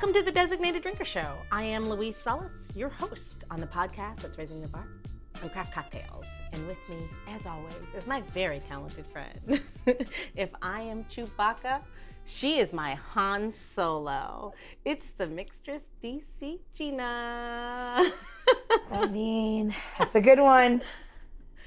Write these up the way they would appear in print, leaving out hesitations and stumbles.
Welcome to the Designated Drinker Show. I am Louise Sullis, your host on the podcast that's raising the bar on craft cocktails. And with me, as always, is my very talented friend. If I am Chewbacca, she is my Han Solo. It's the mixtress DC Gina. I mean, that's a good one.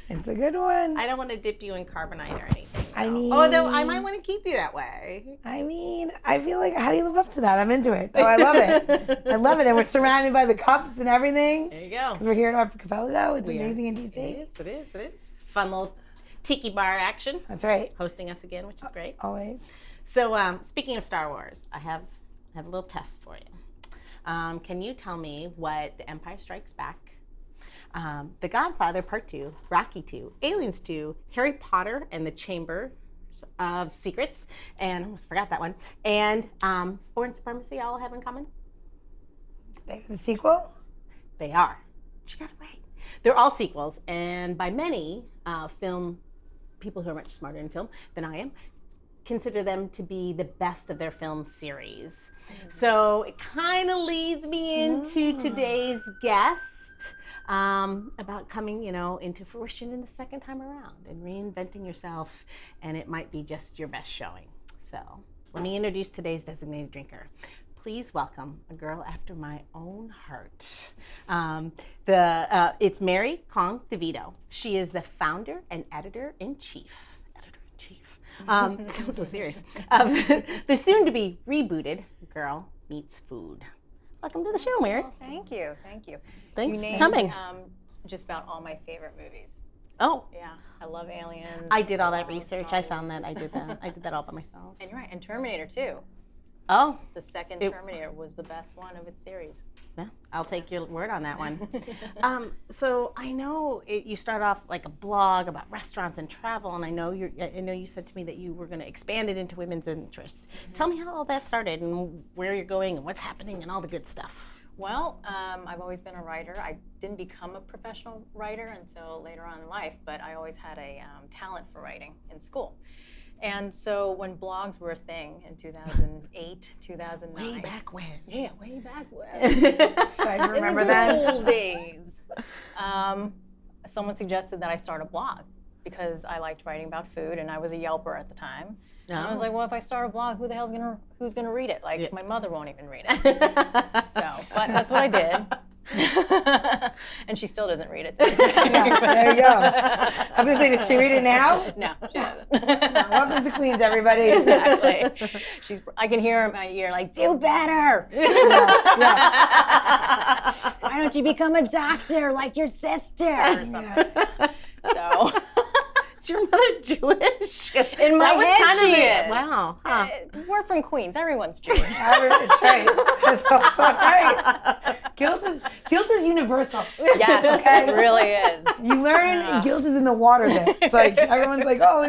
It's a good one. I don't want to dip you in carbonite or anything. I mean, although I might want to keep you that way. I mean, I feel like, how do you live up to that? I'm into it. Oh, I love it. I love it. And we're surrounded by the cups and everything. There you go. Because we're here at Archipelago. It's amazing in DC. It is. Fun little tiki bar action. That's right. Hosting us again, which is great. Always. So, speaking of Star Wars, I have a little test for you. Can you tell me what The Empire Strikes Back, The Godfather Part 2, Rocky 2, Aliens 2, Harry Potter and the Chamber of Secrets, and I almost forgot that one, and Born Supremacy all have in common? The sequel? They are. She got it right. They're all sequels, and by many film people who are much smarter in film than I am, consider them to be the best of their film series. So it kind of leads me into today's guest about coming, into fruition in the second time around and reinventing yourself, and it might be just your best showing. So let me introduce today's designated drinker. Please welcome a girl after my own heart. It's Mary KongDevito. She is the founder and editor-in-chief. Sounds so serious. The soon-to-be rebooted Girl-Meets-Food. Welcome to the show, Mary. Oh, thank you. Thanks you for coming. Just about all my favorite movies. Oh. Yeah, I love Aliens. I did all that research. I found that. I did that all by myself. And you're right, and Terminator too. Oh. The second Terminator was the best one of its series. Yeah, I'll take your word on that one. So I know you start off like a blog about restaurants and travel, and I know you said to me that you were going to expand it into women's interest. Mm-hmm. Tell me how all that started and where you're going and what's happening and all the good stuff. Well, I've always been a writer. I didn't become a professional writer until later on in life, but I always had a talent for writing in school. And so when blogs were a thing in 2008, 2009. Way back when. Yeah, way back when. So I remember in the that. old days. Someone suggested that I start a blog because I liked writing about food, and I was a Yelper at the time. And I was like, well, if I start a blog, who's gonna read it? Like, my mother won't even read it. But that's what I did. And she still doesn't read it. Yeah, there you go. I was gonna say, did she read it now? No, she doesn't. No, welcome to Queens, everybody. Exactly. I can hear her in my ear like, do better. Yeah. Why don't you become a doctor like your sister or something? So. Is your mother Jewish? In my head, kind she of is. Wow. Huh. We're from Queens. Everyone's Jewish. That's right. That's also right. Guilt is universal. Yes, Okay? it really is. You learn guilt is in the water bit. It's like everyone's like, oh,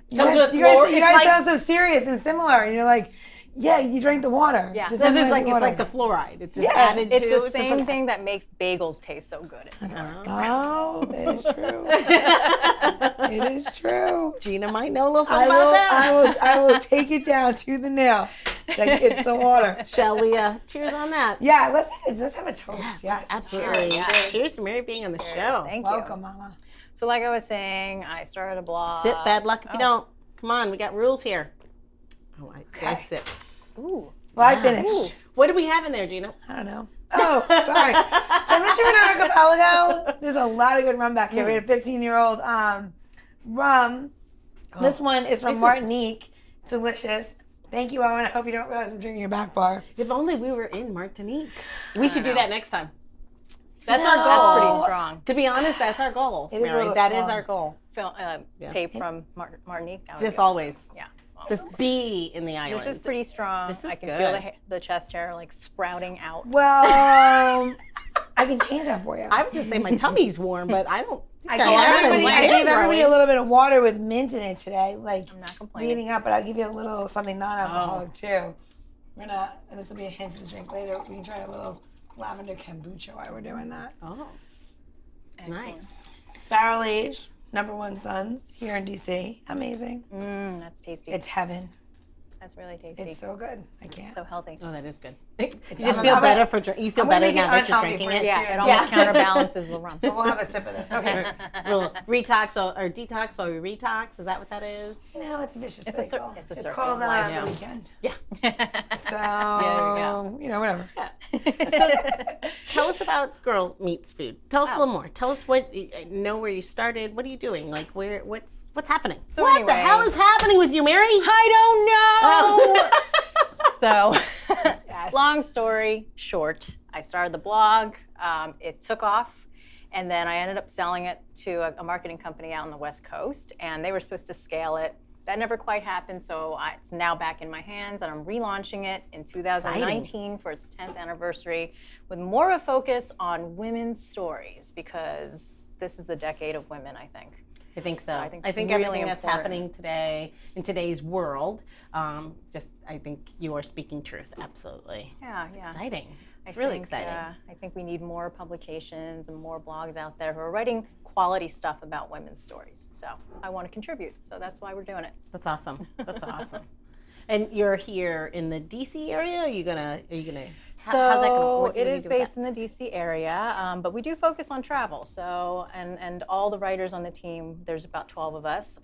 you guys sound so serious and similar, and you're like, yeah, you drank the water. Yeah. It's like the fluoride. It's just added to. It's the same thing that makes bagels taste so good. Oh, it is true. It is true. Gina might know a little something about that. I will take it down to the nail. Like, it's the water. Shall we cheers on that? Yeah, let's have a toast. Yes, absolutely. Yes. Cheers to Mary being on the show. Thank you. Welcome, Mama. So like I was saying, I started a blog. Sip, bad luck if you don't. Come on, we got rules here. Oh, I sip. Ooh. Well, I finished. Ooh. What do we have in there, Gina? I don't know. Oh, sorry. So I mentioned in Archipelago, there's a lot of good rum back here. We had a 15-year-old rum. Oh, this one is from Martinique. It's delicious. Thank you, Owen. I hope you don't realize I'm drinking your back bar. If only we were in Martinique. We should do that next time. That's our goal. That's pretty strong. To be honest, that's our goal. It is Mary. That is our goal. Tape from Martinique. Just always. Yeah. Just be in the islands. This is pretty strong. This is I can good. feel the chest hair like sprouting out. Well, I can change that for you. I would just say my tummy's warm, but I don't. I gave everybody a little bit of water with mint in it today, like I'm not complaining. leading up, but I'll give you a little something non-alcoholic too. And this will be a hint to the drink later. We can try a little lavender kombucha while we're doing that. Oh, Excellent. nice. Barrel aged, #1 Sons here in DC. Amazing. That's tasty. It's heaven. That's really tasty. It's so good. I can't. so healthy. Oh, that is good. You just feel better for you feel I'm gonna better make it now that you're unhealthy drinking for it. you. Yeah, it Yeah. almost counterbalances the rum. But we'll have a sip of this. Okay. Little retox or detox while we retox. Is that what that is? You know, it's a vicious It's a cycle. it's a It's circle called of life. the weekend. Yeah. So, There you know, whatever. So tell us about Girl Meets Food. Tell us a little more. Tell us know where you started. What are you doing? Like what's happening? So what anyway, the hell is happening with you, Mary? I don't know. So, Yes. long story short, I started the blog. It took off, and then I ended up selling it to a marketing company out on the West Coast, and they were supposed to scale it. That never quite happened, so it's now back in my hands, and I'm relaunching it in 2019 for its 10th anniversary with more of a focus on women's stories, because this is the decade of women, I think. I think so. I think I it's think really everything that's important. happening today in today's world, I think you are speaking truth. Absolutely. Yeah, It's yeah. exciting. It's I really think, exciting. I think we need more publications and more blogs out there who are writing quality stuff about women's stories. So I want to contribute. So that's why we're doing it. That's awesome. That's awesome. And you're here in the DC area? Are you gonna? So how's that gonna? What it do you is do with based in the DC area, but we do focus on travel. So and all the writers on the team, there's about 12 of us.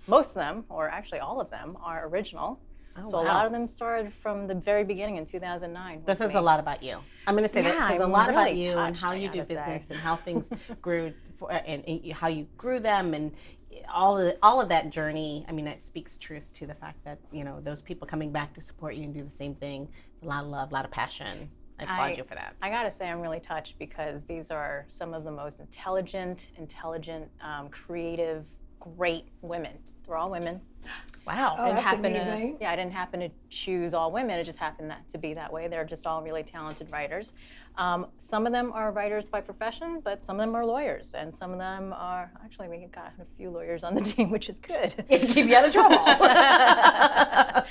Most of them, or actually all of them, are original. Oh, So a wow. lot of them started from the very beginning in 2009. This with is me. a lot about you. I'm going to say that Yeah, says a I'm lot about really you and touched, how I you do gotta say. business and how things grew and how you grew them and all of that journey. I mean, it speaks truth to the fact that, you know, those people coming back to support you and do the same thing. It's a lot of love, a lot of passion. I applaud you for that. I gotta say, I'm really touched because these are some of the most intelligent, creative, great women. They're all women. Wow. Oh, that's amazing. I didn't happen to choose all women. It just happened to be that way. They're just all really talented writers. Some of them are writers by profession, but some of them are lawyers, and some of them are actually we got a few lawyers on the team, which is good. Keep you out of trouble.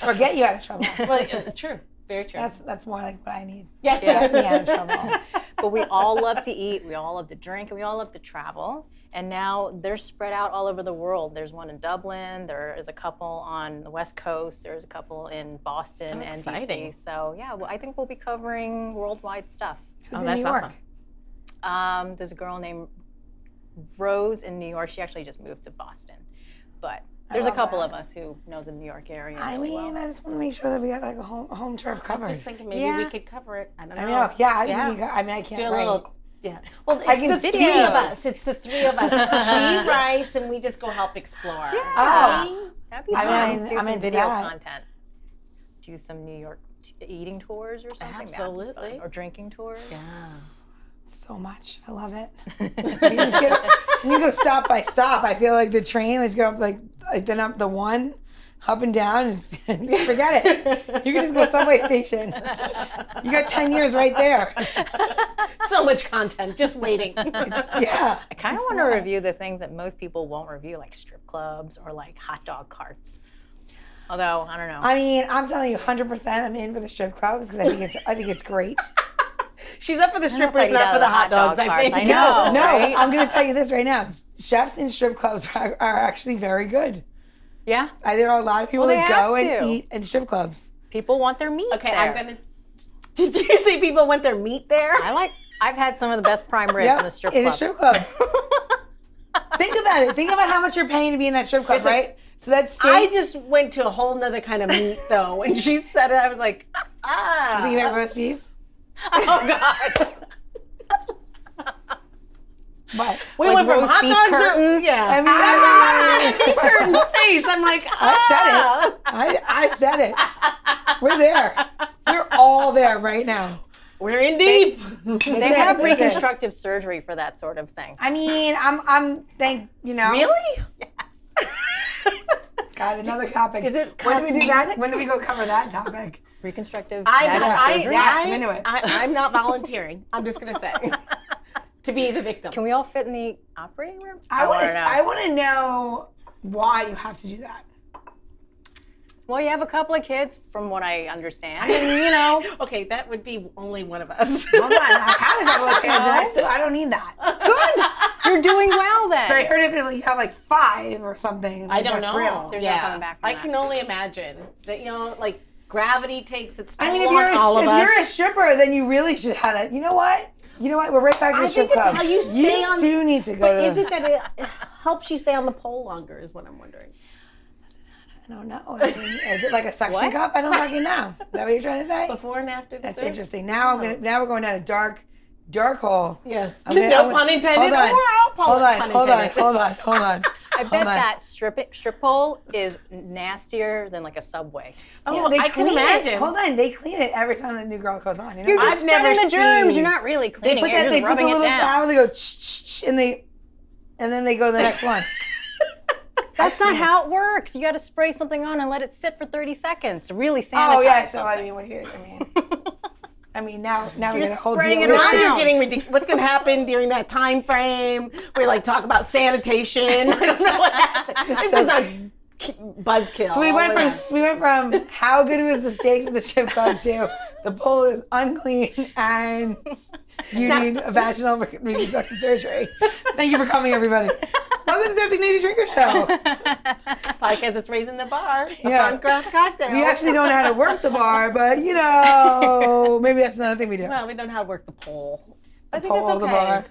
Or get you out of trouble. Well, true. Very true. That's more like what I need. yeah. Get me out of trouble. But we all love to eat, we all love to drink, and we all love to travel. And now they're spread out all over the world. There's one in Dublin, there is a couple on the West Coast, there's a couple in Boston and exciting. DC. So yeah, I think we'll be covering worldwide stuff. Who's in that's New York? awesome. There's a girl named Rose in New York. She actually just moved to Boston. But there's a love couple that. of us who know the New York area I really mean, well. I just want to make sure that we got like a home turf covered. Just thinking maybe Yeah. we could cover it. I don't know. I know. Yeah. Yeah. I mean, I can't Do a write. little. Yeah. Well, I it's can the speak. three of us. It's the three of us. She writes, and we just go help explore. Oh. See? That'd be I fun. mean, Do I'm some into video that. content. Do some New York eating tours or something. That'd be Absolutely. fun. Or drinking tours. Yeah. So much. I love it. You go stop by stop. I feel like the train, let's go up like then up the one, up and down. Forget it. You can just go subway station. You got 10 years right there. So much content just waiting. Yeah. I kind of want to review the things that most people won't review, like strip clubs or like hot dog carts. Although I don't know. I mean, I'm telling you, 100%. I'm in for the strip clubs because I think it's great. She's up for the I don't know if strippers, I'd eat not out for of the the hot dogs. I carts. think. I know. No, right? I'm going to tell you this right now. Chefs in strip clubs are actually very good. Yeah. There are a lot of people Well, that they go have and to. eat in strip clubs. People want their meat. Okay, there. I'm gonna. Did you see people want their meat there? I've had some of the best prime ribs in a strip in club. a strip club. Think about it. Think about how much you're paying to be in that strip club, It's a- right? So that's I steak. just went to a whole nother kind of meat though. When she said it, I was like, ah. You had roast beef? Oh God. But We Like went from roast hot beef dogs. curtains? Yeah. I mean, I mean, curtains face. I'm like, I said it. I said it. We're there. We're all there right now. We're in deep. They it, have that's it. reconstructive surgery for that sort of thing. I mean, you know. Really? Got another topic. Is it When do we do that? cosmetic? When do we go cover that topic? Reconstructive vaginal surgery? Yes, I'm into it. I'm not volunteering. I'm just gonna say to be the victim. Can we all fit in the operating room? I want wanna know. I want to know why you have to do that. Well, you have a couple of kids, from what I understand, and you know. Okay, that would be only one of us. Hold on, I had a couple of kids, and I don't need that. Good. You're doing well then. I heard if you have like 5 or something. I Like, don't that's know. real. There's no coming back from I that. can only imagine that, like gravity takes its toll I mean, if on you're a stripper, then you really should have that. You know what? We're right back to the I strip think it's club. how you stay on. do need to go But to. is it that it helps you stay on the pole longer? Is what I'm wondering. I don't know. I mean, is it like a suction cup? I don't fucking know. Is that what you're trying to say? Before and after the That's surgery? interesting. Now we're going down a dark hole. Yes. I'm gonna- No I'm pun gonna- intended. Hold on. Hold Hold on. I bet that strip pole is nastier than like a Subway. Oh, They I can clean imagine. it. Hold on, they clean it every time the new girl goes on. You know You're what? just I've never spreading the germs. seen- You're not really They cleaning put it. You're that. They just put the rubbing it little down. towel. They go and then they go to the next one. That's not how it works. You got to spray something on and let it sit for 30 seconds to really sanitize. Oh yeah. So something. I mean, what do you? I mean, now we're You're gonna hold spraying you. it Now around. you're getting ridiculous. What's going to happen during that time frame? We talk about sanitation. I don't know what happened. It's just a buzzkill. So we went from how good was the steaks at the strip club to the pole is unclean and you need a vaginal reconstruction surgery. Thank you for coming, everybody. Welcome to the Designated Drinker Show. podcast that's raising the bar. Yeah. On craft cocktails. We actually don't know how to work the bar, but maybe that's another thing we do. Well, we don't know how to work the pole. I think pole, it's the okay. bar.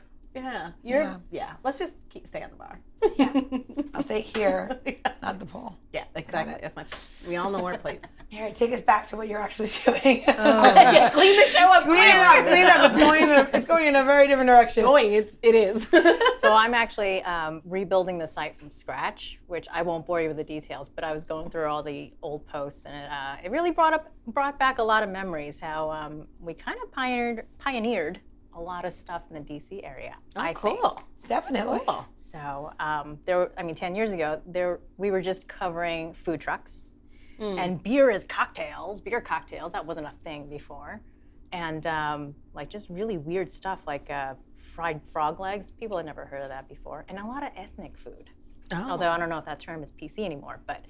Yeah. Yeah. Let's just stay on the bar. I'll stay here, not the pole. Yeah, exactly. That's we all know our place. All right, take us back to what you're actually doing. Yeah, clean the show up. Clean it up. It's going in a very different direction. It is. So I'm actually rebuilding the site from scratch, which I won't bore you with the details, but I was going through all the old posts, and it really brought back a lot of memories. How we kind of pioneered a lot of stuff in the DC area. I think. Definitely. Cool. So 10 years ago, we were just covering food trucks and beer cocktails. That wasn't a thing before. And just really weird stuff like fried frog legs. People had never heard of that before. And a lot of ethnic food. Oh. Although I don't know if that term is PC anymore, but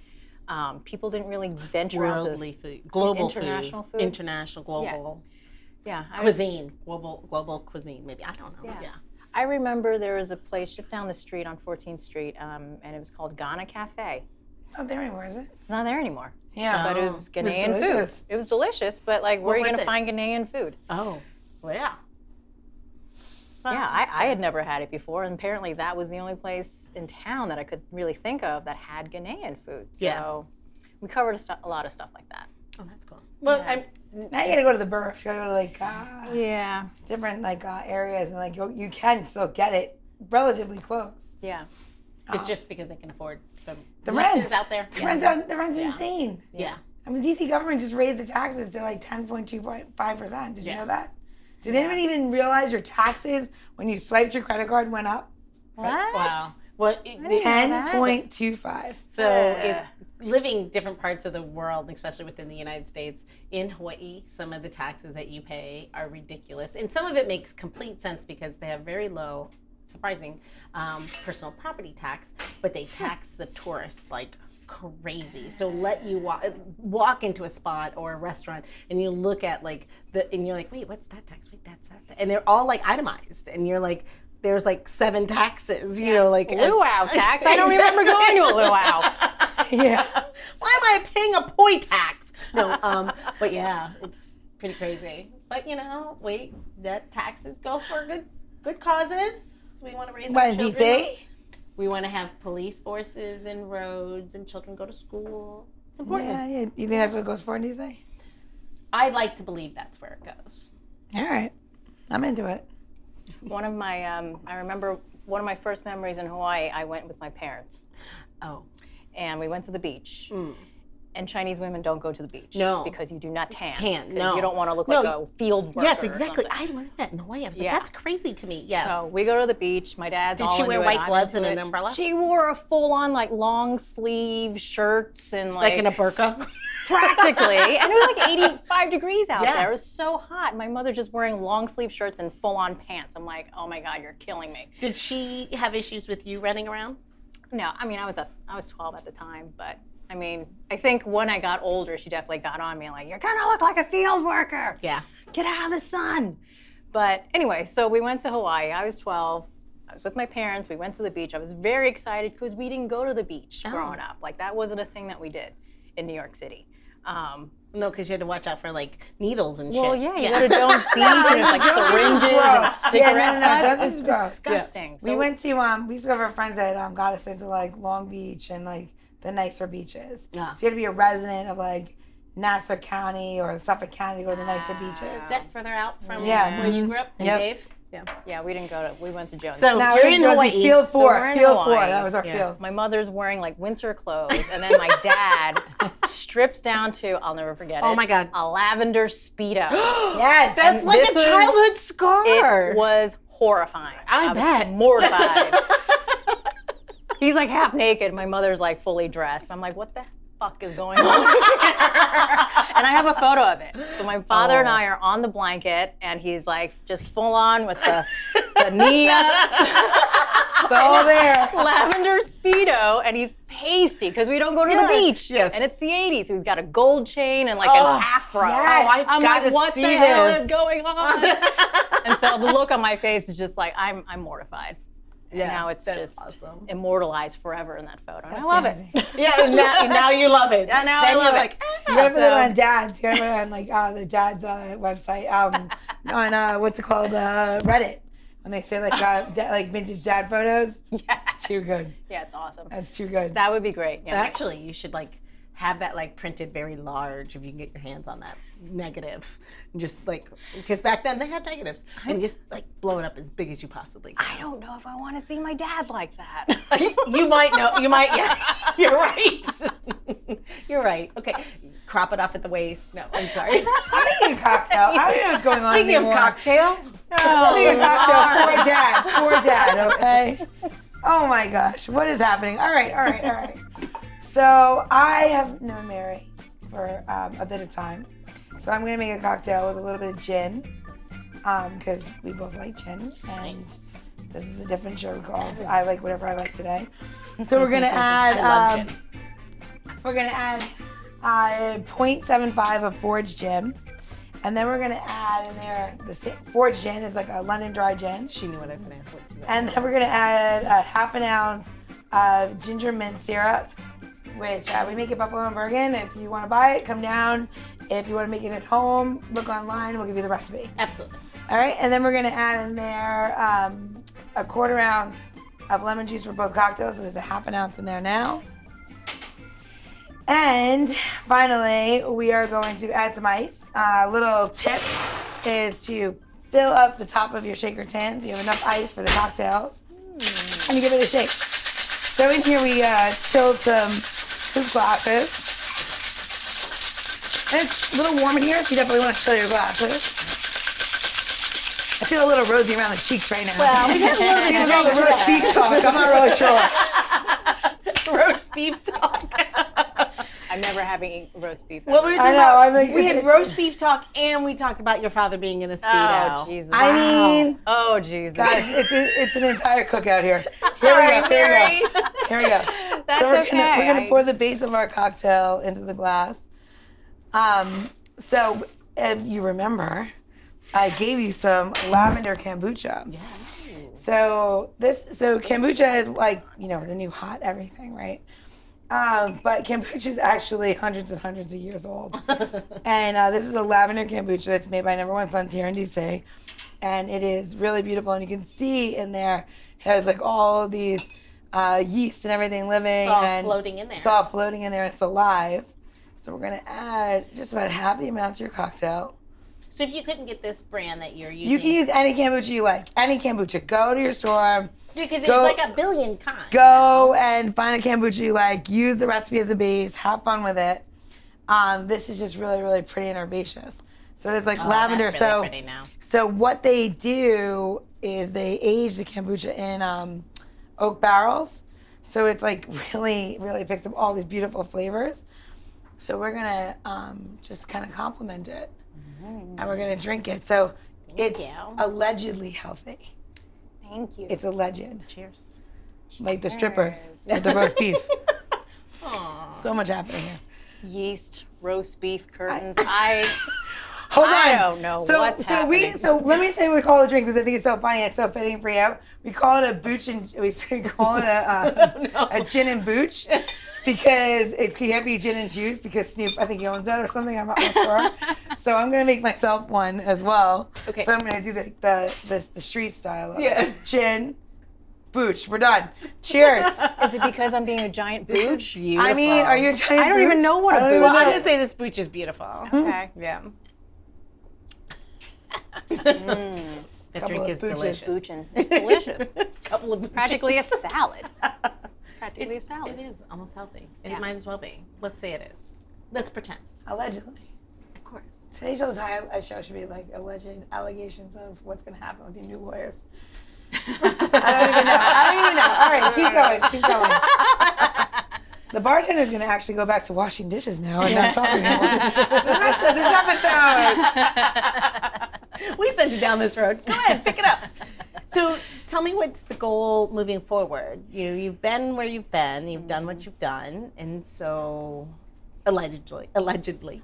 people didn't really venture out to Worldly food. Global international food. International, global cuisine. Global cuisine, maybe. I don't know. Yeah. I remember there was a place just down the street on 14th Street, and it was called Ghana Cafe. Not there anymore, is it? It's not there anymore. Yeah. But it was Ghanaian food. delicious. It was delicious, but where are you was going to it? find Ghanaian food? Oh, well, yeah. Yeah, I had never had it before, and apparently that was the only place in town that I could really think of that had Ghanaian food. So we covered a lot of stuff like that. Oh, that's cool. Well, Yeah. Now you gotta go to the burbs. You gotta go to Yeah, different areas, and you can still get it relatively close. yeah. it's just because they can afford The leases rent out there. The rent's insane. Yeah. I mean, DC government just raised the taxes to 10.25%. Did you know that? Did anyone even realize your taxes when you swiped your credit card went up? What? Wow. Well, 10.25. So living different parts of the world, especially within the United States, in Hawaii, some of the taxes that you pay are ridiculous. And some of it makes complete sense because they have very low, surprising, personal property tax, but they tax the tourists like crazy. So let you walk into a spot or a restaurant and you look at and you're like, wait, what's that tax? Wait, that's that. And they're all itemized. And you're like, there's 7 taxes, Luau tax. I don't remember going to a luau. Yeah. Why am I paying a poi tax? No, but yeah, it's pretty crazy. But that taxes go for good causes. We want to raise our children. DC? We want to have police forces and roads and children go to school. It's important. Yeah. You think that's what it goes for in DC? I'd like to believe that's where it goes. All right. I'm into it. One of my, I remember one of my first memories in Hawaii, I went with my parents. Oh. And we went to the beach. And Chinese women don't go to the beach. No. Because you do not tan. Tan, Because no. you don't want to look like a field worker. Yes, exactly. Or something. I learned that in Hawaii. I was like, that's crazy to me. Yes. So we go to the beach. My dad's Did all she wear into white it, gloves I'm and into an it. umbrella? She wore a full-on long sleeve shirts and like in a burqa? practically. And it was 85 degrees out Yeah. there. It was so hot. My mother just wearing long sleeve shirts and full-on pants. I'm like, oh my God, you're killing me. Did she have issues with you running around? No, I mean, I was 12 at the time, but I mean, I think when I got older, she definitely got on me like, you're gonna look like a field worker. Yeah. Get out of the sun. But anyway, so we went to Hawaii. I was 12. I was with my parents. We went to the beach. I was very excited because we didn't go to the beach growing up. Like, that wasn't a thing that we did in New York City. No, because you had to watch out for like needles and shit. Well, yeah, you go to Jones Beach and there's like syringes and cigarette butts. Jones is It's gross. disgusting. We went to we used to have our friends that got us into like Long Beach and like the nicer beaches. Yeah. So you had to be a resident of like Nassau County or Suffolk County to go to the nicer beaches. Is that further out from Yeah. where you grew up? And Yep. Dave? Yeah. Yeah, we didn't go to. We went to Jones. So Now you're we're in Jones Hawaii. Beach, Field 4. we're in Field 4. Hawaii. That was our Yeah. field. My mother's wearing like winter clothes, and then my dad strips down to, I'll never forget it. Oh my God. A lavender Speedo. Yes. That's like this a was- childhood scar. It was horrifying. I bet. was mortified. He's like half naked. My mother's like fully dressed. I'm like, what the fuck is going on? And I have a photo of it. So my father and I are on the blanket, and he's like just full on with the knee up, It's all there. lavender Speedo, and he's pasty because we don't go to the beach. Yes. And it's the 80s. So he's got a gold chain and like an afro. yes. I'm Gotta like, what see the hell this. is going on? And so the look on my face is just like, I'm mortified. And now it's that's just awesome. immortalized forever in that photo. And I love amazing. it. Yeah, and now you love it. Yeah, now then I love you're it. like, You gotta put it on Dad's. You gotta put it on like the Dad's website. On what's it called? Reddit. When they say like vintage dad photos. Yes. Too good. Yeah, it's awesome. That's too good. That would be great. Yeah. actually, you should like have that like printed very large if you can get your hands on that negative. Just like, because back then they had negatives, and just like blow it up as big as you possibly can. I don't know if I want to see my dad like that. You might know. You might. Yeah, you're right. You're right. Okay, crop it off at the waist. No, I'm sorry. I'm making a cocktail. I don't know what's going on Speaking anymore. of cocktail, I'm making a cocktail for Dad. For Dad. Okay. Oh my gosh, what is happening? All right. So I have known Mary for a bit of time. So I'm gonna make a cocktail with a little bit of gin, because we both like gin, and this is a different show called I Like Whatever I Like Today. So we're gonna add, I love gin. we're gonna add 0.75 of foraged gin, and then we're gonna add in there foraged gin is like a London dry gin, She knew what I was going to ask. and then we're gonna add a half an ounce of ginger mint syrup, which we make at Buffalo and Bergen. If you want to buy it, come down. If you want to make it at home, look online. We'll give you the recipe. Absolutely. All right, and then we're gonna add in there a quarter ounce of lemon juice for both cocktails. So there's a half an ounce in there now. And finally, we are going to add some ice. Little tip is to fill up the top of your shaker tin so you have enough ice for the cocktails, and you give it a shake. So in here we chilled some hoop glasses. And it's a little warm in here, so you definitely want to chill your glasses. I feel a little rosy around the cheeks right now. Well, we got rosy with all the roast beef talk. I'm not really sure. roast beef talk. I'm never having roast beef. Well, we were I talking know, about, I'm like- we had roast beef talk, and we talked about your father being in a Speedo. Oh, Jesus. I mean, Oh, Jesus. guys, it's an entire cookout here. Sorry, Here we Mary. go. Here we go. That's So we're okay. We're gonna pour the base of our cocktail into the glass. So if you remember, I gave you some lavender kombucha. Yeah. So kombucha is like, the new hot everything, right? But kombucha is actually hundreds and hundreds of years old. And this is a lavender kombucha that's made by Number One Sons here in DC. And it is really beautiful. And you can see in there, it has like all of these yeast and everything living. It's all and floating in there. It's all floating in there. It's alive. So we're going to add just about half the amount to your cocktail. So if you couldn't get this brand that you're using, You can use any kombucha you like. Any kombucha. Go to your store. because there's go- like a billion kinds. Go and find a kombucha you like. Use the recipe as a base. Have fun with it. This is just really, really pretty and herbaceous. So it's like lavender. That's really pretty now. So what they do is they age the kombucha in oak barrels. So it's like really, really picks up all these beautiful flavors. So we're gonna just kind of complement it, and we're gonna drink it. So it's you. allegedly healthy. Thank you. It's alleged. Cheers. Like the strippers with the roast beef. Aw. So much happening here. Yeast, roast beef curtains. Hold on. I don't know what's happening. So let me say what we call the drink because I think it's so funny. It's so fitting for you. We call it a booch and we call it a gin and booch because it can't be gin and juice because Snoop I think he owns that or something. I'm not sure. So I'm gonna make myself one as well. Okay. But I'm gonna do the street style. Gin. Booch, we're done. Cheers. Is it because I'm being a giant This is booch? beautiful. I mean, are you a giant I don't even booch? know what a I don't booch even Well, I'm know. gonna say this booch is beautiful. Okay. Yeah. That Couple drink of is booches. delicious. Boochin'. It's delicious. Couple of It's practically a salad. It's practically a salad. It is almost healthy. Yeah. It might as well be. Let's say it is. Let's pretend. Allegedly. Of course. Today's show should be like alleged allegations of what's gonna happen with your new lawyers. I don't even know. All right, keep going. The bartender's gonna actually go back to washing dishes now and not talking anymore. For the rest of this episode. We sent you down this road. Go ahead, pick it up. So tell me what's the goal moving forward? You've been where you've been, you've done what you've done, and so allegedly. Allegedly.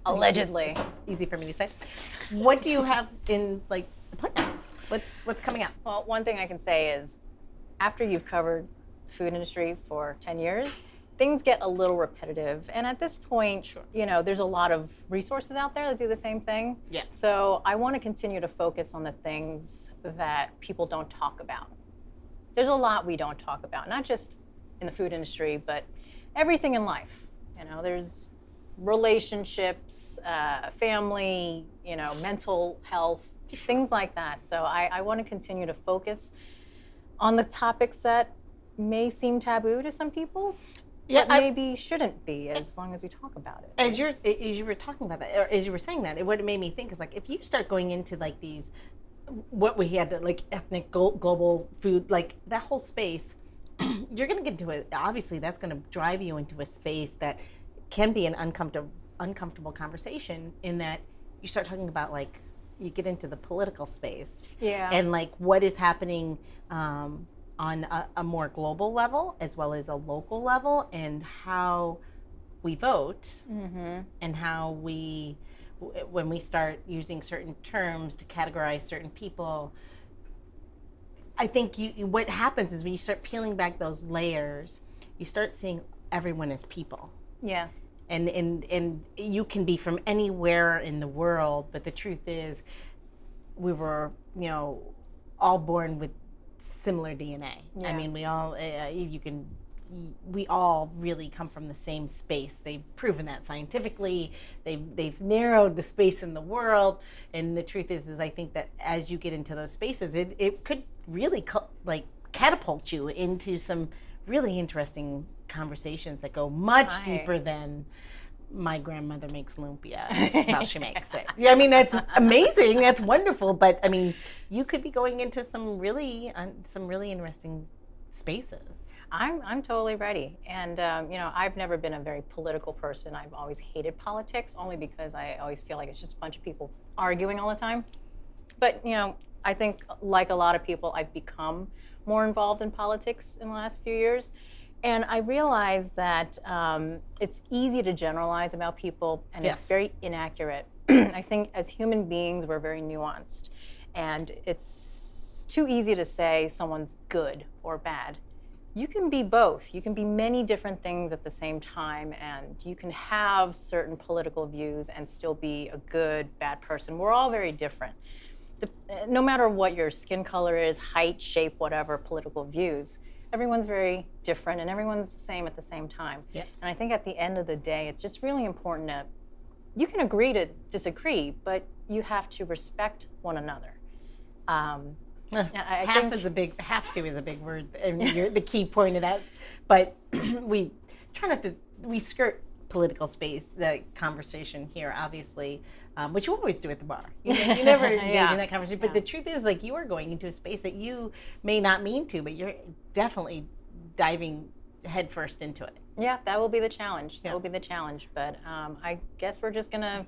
Easy for me to say. What do you have in like the plans? What's coming up? Well, one thing I can say is after you've covered the food industry for 10 years, things get a little repetitive. And at this point, there's a lot of resources out there that do the same thing. Yeah. So I want to continue to focus on the things that people don't talk about. There's a lot we don't talk about, not just in the food industry, but everything in life. There's relationships, family, mental health, things like that. So I want to continue to focus on the topics that may seem taboo to some people, but maybe shouldn't be as long as we talk about it. As you were talking about that, or as you were saying that, what it made me think is like if you start going into like these, what we had like ethnic global food, like that whole space, you're going to get into it. Obviously, that's going to drive you into a space that can be an uncomfortable conversation in that you start talking about like you get into the political space and like what is happening on a more global level as well as a local level and how we vote and how when we start using certain terms to categorize certain people. I think what happens is when you start peeling back those layers, you start seeing everyone as people. Yeah. And you can be from anywhere in the world, but the truth is we were, all born with similar DNA. Yeah. I mean, we all really come from the same space. They've proven that scientifically. They've narrowed the space in the world. And the truth is I think that as you get into those spaces, it could really catapult you into some really interesting conversations that go much deeper than my grandmother makes lumpia. That's how she makes it. Yeah, I mean, that's amazing. That's wonderful. But I mean, you could be going into some really interesting spaces. I'm totally ready. And, I've never been a very political person. I've always hated politics only because I always feel like it's just a bunch of people arguing all the time. But, I think like a lot of people, I've become more involved in politics in the last few years. And I realize that it's easy to generalize about people and it's very inaccurate. I think as human beings, we're very nuanced. And it's too easy to say someone's good or bad. You can be both. You can be many different things at the same time, and you can have certain political views and still be a good, bad person. We're all very different. No matter what your skin color is, height, shape, whatever, political views, everyone's very different and everyone's the same at the same time. Yeah. And I think at the end of the day, it's just really important that you can agree to disagree, but you have to respect one another. Have to is a big word, and you're the key point of that. But we try not to. We skirt political space, the conversation here, obviously, which you always do at the bar. You never engage in that conversation. But the truth is, like, you are going into a space that you may not mean to, but you're definitely diving headfirst into it. Yeah, that will be the challenge. That will be the challenge. But I guess we're just gonna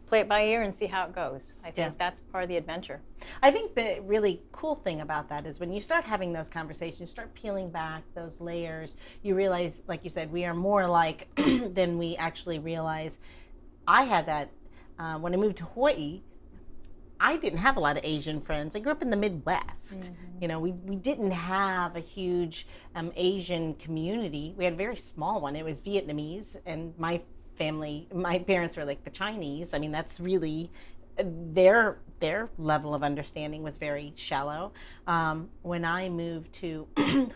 play it by ear and see how it goes. I think that's part of the adventure. I think the really cool thing about that is when you start having those conversations, start peeling back those layers, you realize, like you said, we are more alike than we actually realize. I had that when I moved to Hawaii. I didn't have a lot of Asian friends. I grew up in the Midwest. You know, we didn't have a huge Asian community. We had a very small one. It was Vietnamese, and my parents were like the Chinese. I mean, that's really their level of understanding was very shallow. When I moved to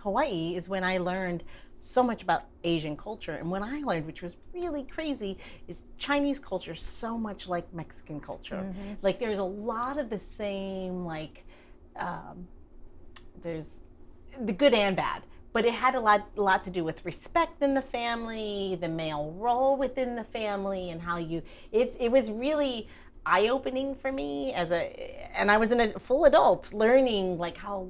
Hawaii is when I learned so much about Asian culture. And what I learned, which was really crazy, is Chinese culture is so much like Mexican culture. Like there's a lot of the same, like there's the good and bad, but it had a lot to do with respect in the family, the male role within the family, and how it was really eye-opening for me and I was a full adult learning like how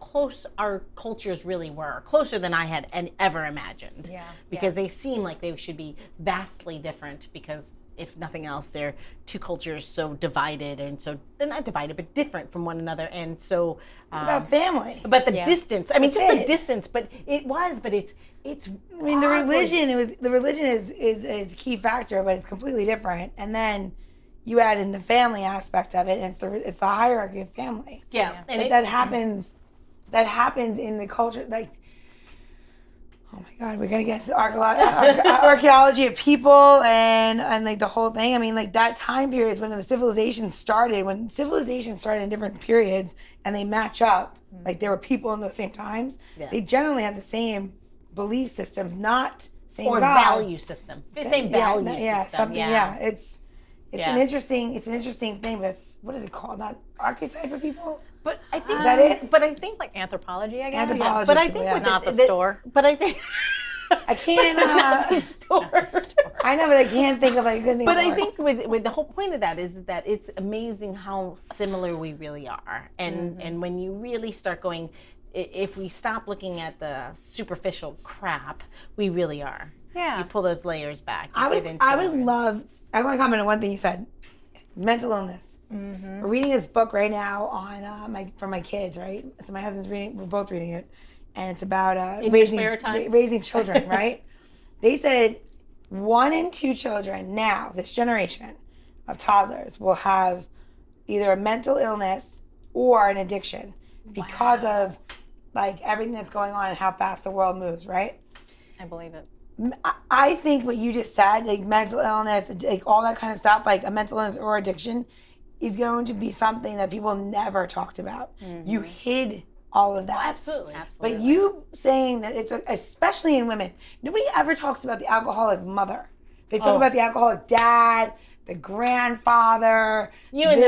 close our cultures really were, closer than I had ever imagined. Because they seem like they should be vastly different, because if nothing else, they're two cultures so divided, and so they're not divided, but different from one another. And so it's about family. But the distance, I mean, the distance, but it's I mean, the religion is a key factor, but it's completely different. And then you add in the family aspect of it, and it's the hierarchy of family. And that happens in the culture. Like, oh my God, we're gonna get into the archaeology of people and like the whole thing. I mean, like that time period is when the civilization started. When civilization started in different periods and they match up, like there were people in those same times. They generally have the same belief systems, not same or gods. value system. The same value system. It's an interesting thing, but it's, what is it called? Not archetype of people? But I think is that it? But I think It's like anthropology, I guess. Anthropology. But I think people, with Not the store. But I think I can't. store. I know, but I can't think of like a good thing. But I think with the whole point of that is that it's amazing how similar we really are, and when you really start going, if we stop looking at the superficial crap, we really are. You pull those layers back. I want to comment on one thing you said. Mental illness. We're reading this book right now on for my kids, right? So my husband's reading. We're both reading it, and it's about raising children, right? They said 1 in 2 children now, this generation of toddlers, will have either a mental illness or an addiction because of like everything that's going on and how fast the world moves, right? I believe it. I think what you just said, like mental illness, like all that kind of stuff, like a mental illness or addiction, is going to be something that people never talked about. You hid all of that. Absolutely. But you saying that it's especially in women, nobody ever talks about the alcoholic mother. They talk about the alcoholic dad, the grandfather. You know, in the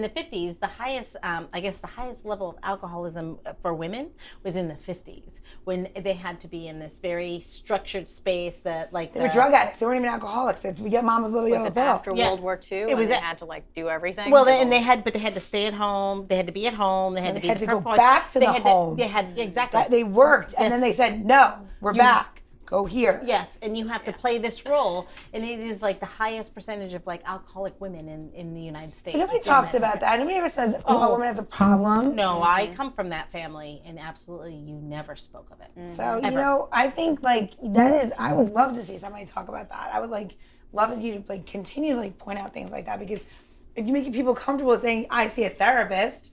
50s, the highest, I guess, the highest level of alcoholism for women was in the 50s, when they had to be in this very structured space that, like, they were drug addicts. They weren't even alcoholics. They get mama's little yellow pill. After World War II, it was they had to like do everything. Well, they had to stay at home. They had to be at home. They had to go back to the home. They had exactly. They worked, and then they said, "No, we're back. Go here." Yes, and you have to play this role, and it is like the highest percentage of like alcoholic women in the United States. But nobody talks about that. Nobody ever says, "Oh, a woman has a problem." No, I come from that family, and absolutely, you never spoke of it. So you know, I think like that is. I would love to see somebody talk about that. I would like love you to like continue to like point out things like that, because if you make people comfortable saying, "I see a therapist,"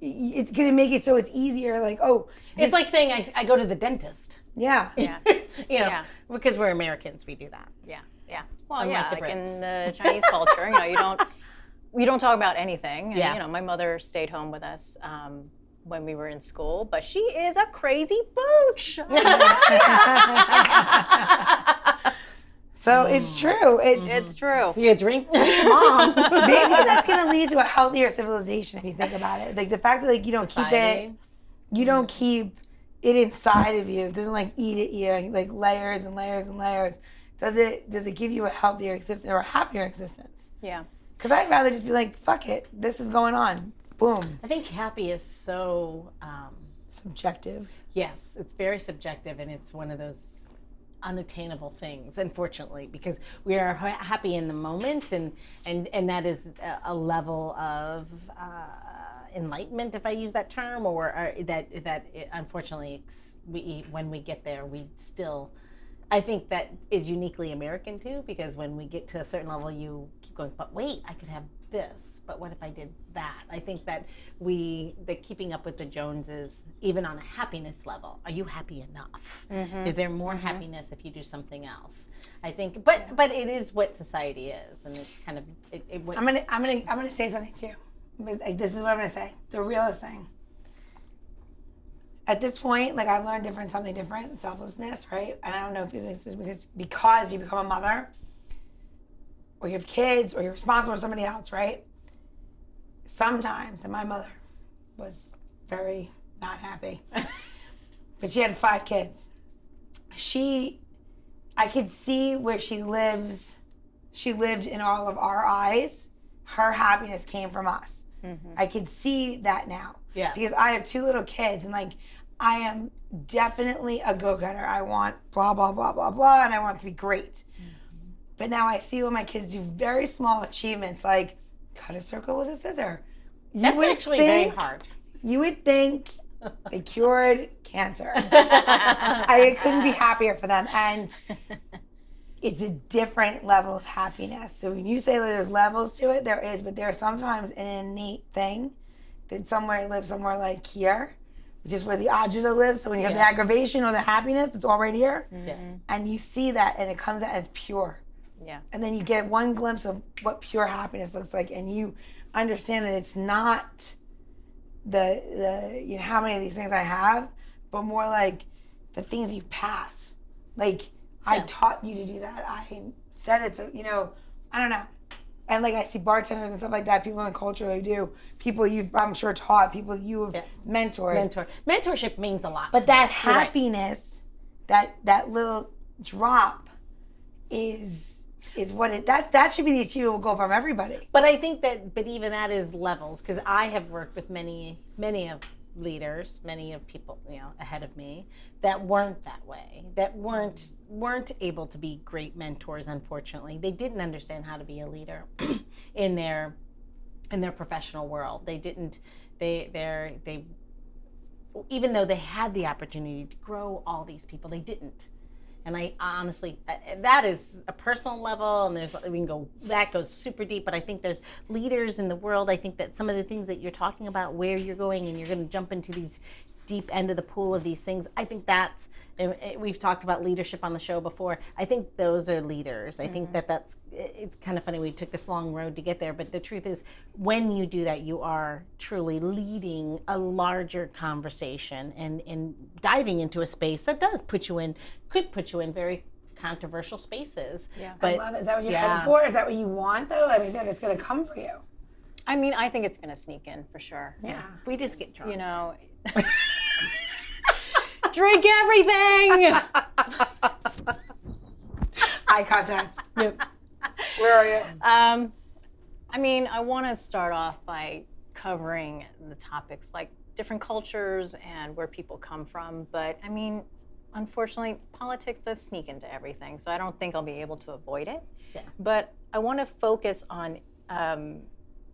it's gonna make it so it's easier. Like, oh, it's like saying I go to the dentist. Yeah. You know, because we're Americans, we do that. Well, Unlike like in the Chinese culture, you know, you don't talk about anything. And, you know, my mother stayed home with us when we were in school, but she is a crazy booch. So it's true. It's true. You drink, Mom. Maybe that's gonna lead to a healthier civilization if you think about it. Like the fact that like you don't keep it inside of you. It doesn't like eat at you, like layers and layers and layers. Does it give you a healthier existence or a happier existence? Yeah. Because I'd rather just be like, fuck it, this is going on. Boom. I think happy is so subjective. Yes, it's very subjective, and it's one of those unattainable things, unfortunately, because we are happy in the moment, and that is a level of enlightenment, if I use that term, or that it, unfortunately when we get there, we still I think that is uniquely American too, because when we get to a certain level, you keep going, but wait, I could have this, but what if I did that? I think that the keeping up with the Joneses, even on a happiness level, are you happy enough? Is there more happiness if you do something else? I think, but it is what society is, and it's kind of. I'm gonna say something too. Like, this is what I'm gonna say. The realest thing. At this point, like, I've learned something different, selflessness, right? And I don't know if it's because you become a mother, or you have kids, or you're responsible for somebody else, right? Sometimes, and my mother was very not happy, but she had 5 kids. I could see where she lives. She lived in all of our eyes. Her happiness came from us. I could see that now. Yeah. Because I have 2 little kids, and like, I am definitely a go-getter. I want blah, blah, blah, blah, blah, and I want it to be great. But now I see when my kids do very small achievements, like cut a circle with a scissor. That's actually very hard. You would think they cured cancer. I couldn't be happier for them. And it's a different level of happiness. So when you say that there's levels to it, there is, but there's sometimes an innate thing that somewhere lives somewhere like here, which is where the agita lives. So when you have the aggravation or the happiness, it's all right here. And you see that, and it comes out as pure. Yeah. And then you get one glimpse of what pure happiness looks like, and you understand that it's not the how many of these things I have, but more like the things you pass. Like, I taught you to do that. I said it, so, I don't know. And like, I see bartenders and stuff like that, people in culture who do, people you've, I'm sure, taught, people you have mentored. Mentorship means a lot. But that happiness, that little drop is what that should be the achievable goal from everybody. But I think but even that is levels, because I have worked with many of leaders, many of people ahead of me that weren't that way, that weren't able to be great mentors. Unfortunately, they didn't understand how to be a leader in their professional world. They didn't. They even though they had the opportunity to grow all these people, they didn't. And I honestly, that is a personal level, and that goes super deep, but I think there's leaders in the world. I think that some of the things that you're talking about, where you're going, and you're going to jump into these deep end of the pool of these things, I think we've talked about leadership on the show before. I think those are leaders. I think it's kind of funny we took this long road to get there, but the truth is, when you do that, you are truly leading a larger conversation and diving into a space that could put you in very controversial spaces. Yeah. But I love it. Is that what you're hoping for? Is that what you want, though? I mean, I feel like it's going to come for you. I mean, I think it's going to sneak in for sure. Yeah. We just get drunk. Drink everything. Eye contact. Yep. Where are you? I mean, I want to start off by covering the topics like different cultures and where people come from. But I mean, unfortunately, politics does sneak into everything. So I don't think I'll be able to avoid it. Yeah. But I want to focus on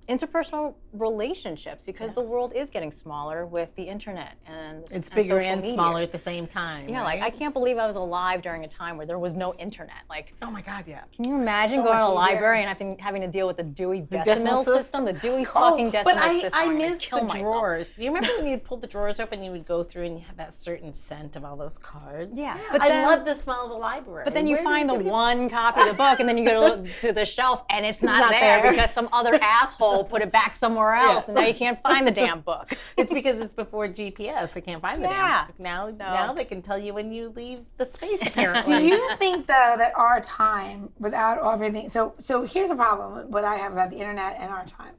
interpersonal relationships, because the world is getting smaller with the internet and it's bigger social and media. smaller at the same time. Yeah, right? like, I can't believe I was alive during a time where there was no internet. Like, oh my God, yeah. can you imagine So going to a much easier. library and having to deal with the Dewey Decimal Decimal System? The Dewey fucking Decimal System. I I'm gonna miss kill the myself. drawers. Do you remember when you'd pull the drawers open and you would go through and you had that certain scent of all those cards? Yeah. But But I then- love the smell of the library. But then you Where do find the get it? one copy of the book, and then you go to the shelf, and it's not not there there. because some other asshole put it back somewhere else, and now you can't find the damn book. It's because it's before GPS. They can't find the Yeah. damn book. Now So- they can tell you when you leave the space, apparently. Do you think, though, that our time, without everything, so here's a problem, what I have about the internet and our time.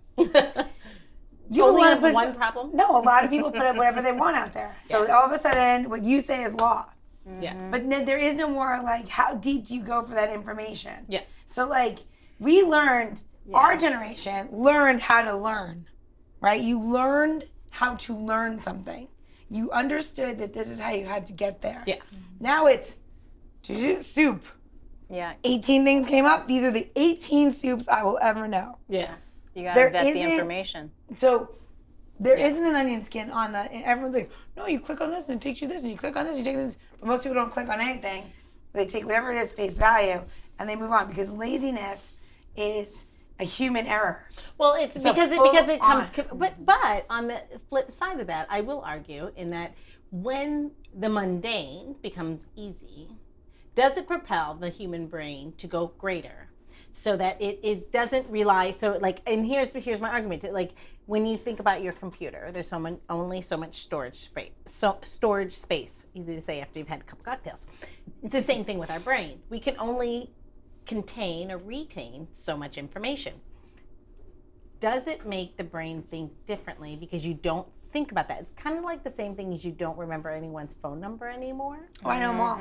You only wanna have put- one problem? No, a lot of people put up whatever they want out there. So all of a sudden, what you say is law. Yeah. But then there is no more, like, how deep do you go for that information? Yeah. So, like, we learned, our generation learned how to learn, right? You learned how to learn something. You understood that this is how you had to get there. Yeah. Now it's soup. Yeah, 18 things came up. These are the 18 soups I will ever know. Yeah. you gotta There vet the isn't- information. So there isn't an onion skin on and everyone's like, no, you click on this and it takes you this, and you click on this, you take this. But most people don't click on anything. They take whatever it is face value and they move on because laziness is a human error. Well, it's because it comes. But on the flip side of that, I will argue in that when the mundane becomes easy, does it propel the human brain to go greater, so that it doesn't rely? So like, and here's my argument. Like when you think about your computer, there's only so much storage space. So storage space, easy to say after you've had a couple cocktails. It's the same thing with our brain. We can only contain or retain so much information. Does it make the brain think differently because you don't think about that? It's kind of like the same thing as you don't remember anyone's phone number anymore. Oh, I know them all.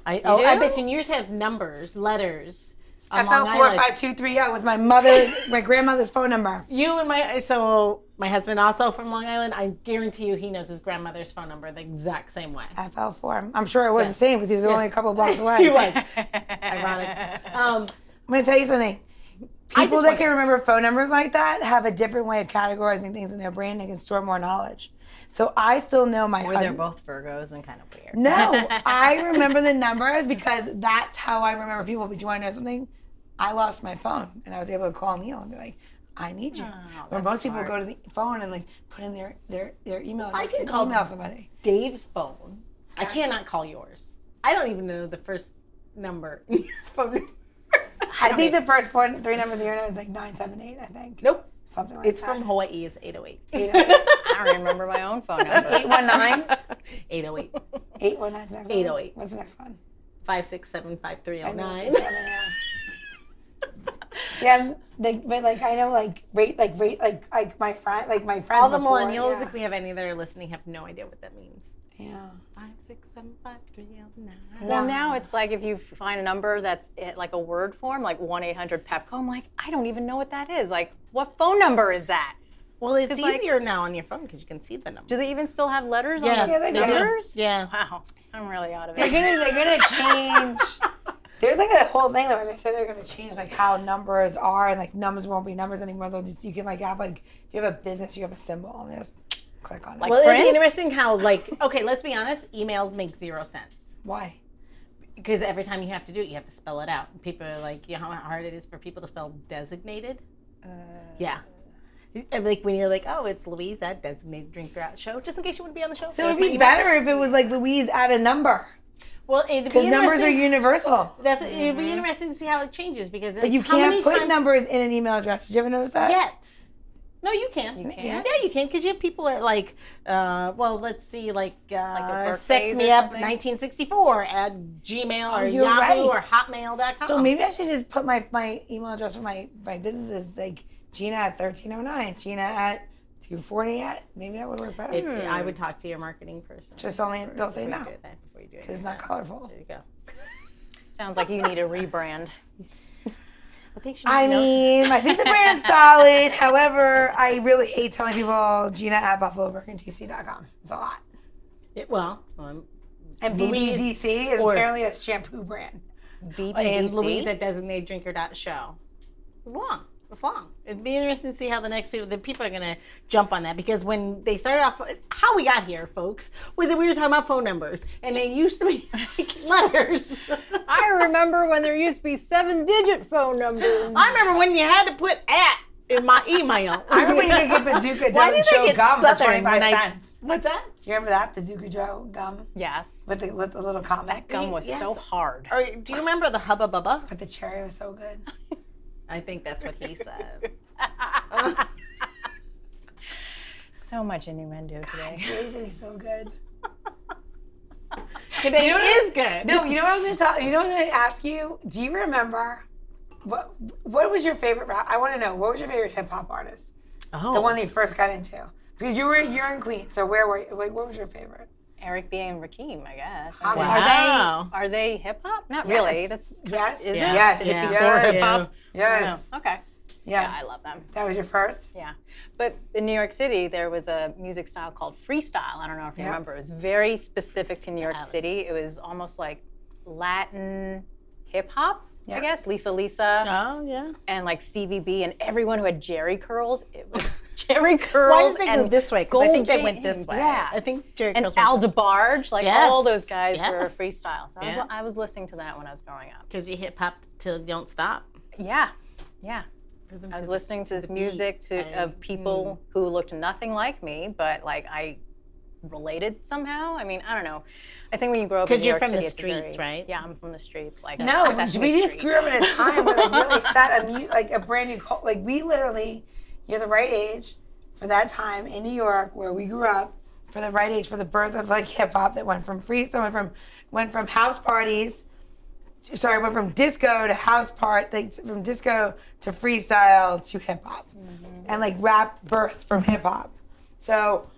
I bet you yours have numbers, letters. I felt 45230 was my grandmother's phone number. My husband also from Long Island. I guarantee you he knows his grandmother's phone number the exact same way. FL4. I'm sure it was the same because he was only a couple blocks away. He was. Ironic. I'm going to tell you something. People that can remember phone numbers like that have a different way of categorizing things in their brain. They can store more knowledge. So I still know my husband. They're both Virgos and kind of weird. No, I remember the numbers because that's how I remember people. But do you want to know something? I lost my phone and I was able to call Neil and be like, I need you. Where most people go to the phone and like put in their email address and email somebody. Dave's phone. I cannot call yours. I don't even know the first number in your phone number. I think the first three numbers of your name is like 978, I think. Nope. Something like it's that. It's from Hawaii. It's 808. I don't remember my own phone number. 819? 808. 819's next one? 808. What's the next one? 5675309. Yeah, but like I know like my friends. All the millennials, if we have any that are listening, have no idea what that means. Yeah. 5675309. Well, now it's like if you find a number that's like a word form, like 1-800-PEPCO. I'm like, I don't even know what that is. Like, what phone number is that? Well, it's easier now on your phone because you can see the number. Do they even still have letters on the numbers? Yeah. Wow, I'm really out of it. They're gonna change. There's like a whole thing though. They said they're gonna change like how numbers are, and like numbers won't be numbers anymore. They'll just you can like have like if you have a business, you have a symbol, and just click on it. Well, it'd be interesting how okay, let's be honest. Emails make 0 sense. Why? Because every time you have to do it, you have to spell it out. People are like, you know how hard it is for people to spell designated. Yeah. Like when you're like, oh, it's Louise at Designated Drinker Out Show, just in case you wouldn't be on the show. So it'd be better if it was like Louise at a number. Well, because numbers are universal. It'd be interesting to see how it changes because. But you can't put numbers in an email address. Did you ever notice that? Yet. No, you can. You can? Yeah, you can because you have people at like, let's see, sex me up 1964 at Gmail or Yahoo or Hotmail.com. So maybe I should just put my email address for my businesses like Gina at 1309, Gina at 240 at. Maybe that would work better. I would talk to your marketing person. Just don't say no. Because it's not colorful. There you go. Sounds like you need a rebrand. I think the brand's solid. However, I really hate telling people Gina at BuffaloBurgerTC.com. It's a lot. And BBDC is apparently a shampoo brand. BBDC? And Louise at DesignakedDrinker.show. It's long. It'd be interesting to see how the people are going to jump on that because when they started off, how we got here, folks, was that we were talking about phone numbers and they used to be letters. I remember when there used to be 7-digit phone numbers. I remember when you had to put at in my email. I remember when you could get Bazooka Joe gum for 25 cents. What's that? Do you remember that? Bazooka Joe gum? Yes. With the little comic. That gum was so hard. Do you remember the Hubba Bubba? But the cherry was so good. I think that's what he said. So much innuendo today. Today's gonna be so good. Today is good. No, you know what I was gonna talk. You know what I was gonna ask you? Do you remember what was your favorite rap? I want to know what was your favorite hip hop artist? Oh, the one that you first got into because you're in Queens. So where were you? Like, what was your favorite? Eric B. and Rakim, I guess. Wow. Are they hip hop? Not really. That's yes. Is it? Yes. Is it before hip hop? Yes. No. Okay. Yes. Yeah, I love them. That was your first? Yeah. But in New York City, there was a music style called freestyle. I don't know if you remember. It was very specific to New York City. It was almost like Latin hip hop, I guess. Lisa. Oh, yeah. And like CVB and everyone who had Jerry curls. It was Jerry curls. Why did they go and this way? Because I think gold they went this chains. way. Yeah. I think Jerry And curls Al went this way. DeBarge, like Yes, all those guys were yes. freestyle. So Yeah. I was listening to that when I was growing up. Because you hip hopped till you don't stop. Yeah, yeah. I was listening to this music of people who looked nothing like me, but like I related somehow. I mean, I don't know. I think when you grow up in New Because you're York from City, the it's streets, very, right? Yeah, I'm from the streets. Like No, Sesame we just Street. grew up in a time where like really set like a brand new cult. Like we literally, you're the right age for that time in New York where we grew up. For the right age for the birth of like hip hop that went from went from house parties. Sorry, went from disco to house from disco to freestyle to hip hop, and like rap birthed from hip hop. So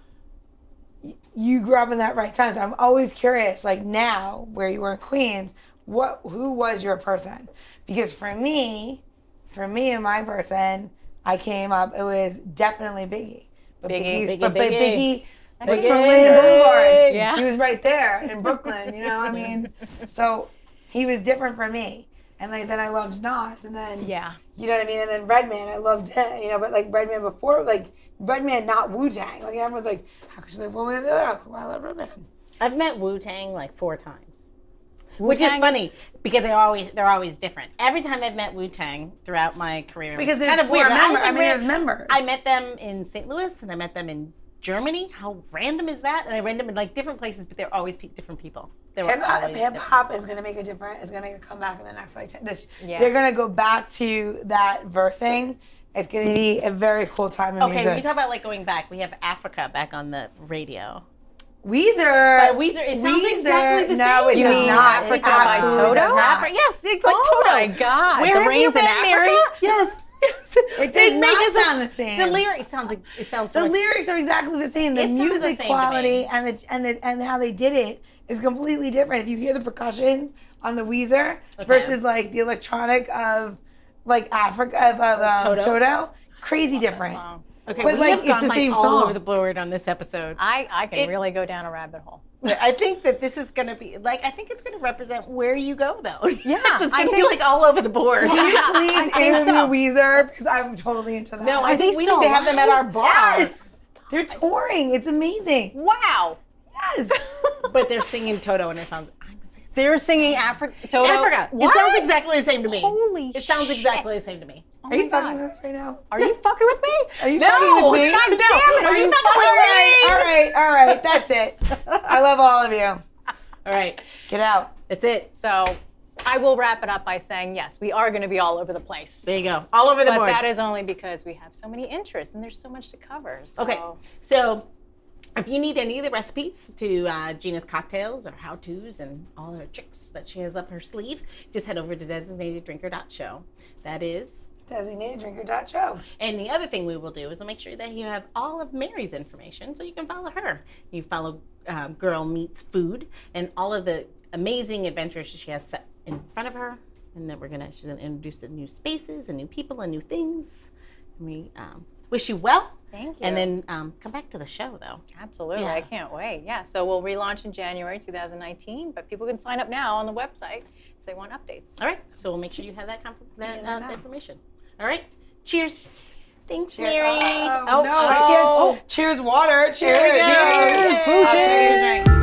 you grew up in that right time. So I'm always curious, like now where you were in Queens, who was your person? Because for me and my person, I came up. It was definitely Biggie. But Biggie was from Linden Boulevard. Yeah. He was right there in Brooklyn. You know, I mean, so he was different from me. And like then I loved Nas, and then you know what I mean. And then Redman, I loved him. You know, but like Redman before, like Redman, not Wu-Tang. Like everyone's like, how could you like one way or the other? Well, I love Redman. I've met Wu-Tang like 4 times. Which is funny because they're always different. Every time I've met Wu-Tang throughout my career, Because it's kind of weird. there's members. I met them in St. Louis and I met them in Germany. How random is that? And I met them in like different places, but they're always different people. Hip hop is gonna make a comeback in the next like 10. They're gonna go back to that versing. It's gonna be a very cool time in music. Okay, we talk about like going back. We have Africa back on the radio. Weezer. But Weezer, it sounds exactly the same. No, it You does mean not. Africa It by absolutely Toto? does not. Yes, it's like Oh Toto. my God! Where the have you rains in been, Africa? Mary? Yes. It does not sound the same. The lyrics sounds so The much. lyrics are exactly the same. The It sounds the music same to quality me. and how they did it is completely different. If you hear the percussion on the Weezer versus like the electronic of like Africa of Toto, crazy different. Okay, But, we like, have it's gone the like same all song. over the board on this episode. I can really go down a rabbit hole. I think that this is going to be like, I think it's going to represent where you go though. Yeah, It's going to be like all over the board. Can you please I think interview so. Weezer? Because I'm totally into that. No, I think we still need to have them at our bar. Yes! They're touring. It's amazing. Wow. Yes. But they're singing Toto and it sounds, They're singing Africa. Toto. Africa. What? It sounds exactly the same to me. Holy It sounds shit. exactly the same to me. Are you fucking with us right now? Are you fucking with me? Are you No, fucking with me? God damn it. Are you fucking with me? All right. That's it. I love all of you. All right. Get out. That's it. So I will wrap it up by saying, yes, we are going to be all over the place. There you go. All over the But board. that is only because we have so many interests and there's so much to cover. So. Okay. So if you need any of the recipes to Gina's cocktails or how-tos and all her tricks that she has up her sleeve, just head over to designateddrinker.show. That is DesignatedDrinker.show. And the other thing we will do is we'll make sure that you have all of Mary's information so you can follow her. You follow Girl Meets Food and all of the amazing adventures she has set in front of her. And that she's gonna introduce the new spaces and new people and new things. And we wish you well. Thank you. And then come back to the show though. Absolutely. Yeah. I can't wait. Yeah. So we'll relaunch in January 2019, but people can sign up now on the website if they want updates. All right. So we'll make sure you have that information. All right. Cheers. Thanks, Mary. Oh, no, I can't. Cheers, water. Cheers. Here we go. Cheers. I'll show you the drink.